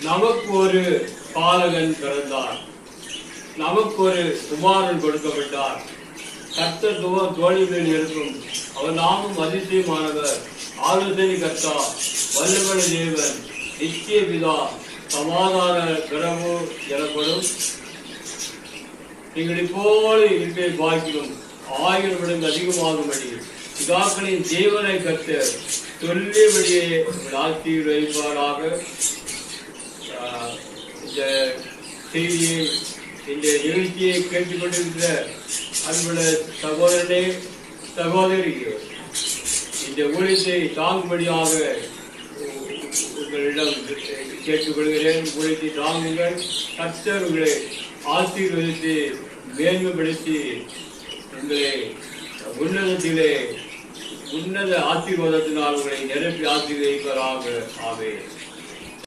நமக்கு ஒரு பாலகன் பிறந்தார், நமக்கு ஒரு குமாரன் கொடுக்கப்பட்டார். கர்த்தர் தோழிகளில் இருக்கும், அவர் நாமும் அதிசயமானவர், ஆலோசனை கர்த்தா, வல்லவன தேவன், நித்திய பிதா, சமாதான பிரபு எனப்படும். நீங்கள் இப்போது இருப்பை பார்க்கிறோம் 1000 மடங்கு அதிகமாகும்படி பிதாக்களின் தேவனை கர்த்தர் சொல்லியபடியே ஆசீர்வதிப்பாராக. இந்த செய்தியை, இந்த நிகழ்ச்சியை கேட்டுக்கொண்டிருக்கிற அன்புள்ள சகோதரனே, சகோதரியே, இந்த ஊழியத்தை தாங்கும்படியாக உங்களிடம் கேட்டுக்கொள்கிறேன். ஊழியத்தை தாங்குங்கள். கர்த்தர் உங்களை ஆசீர்வதித்து மேன்மைப்படுத்தி உங்களை உன்னதத்திலே உன்னத ஆசீர்வாதத்தினால் உங்களை நிரப்பி ஆசீர்வதிப்பதாக. ஆமென்.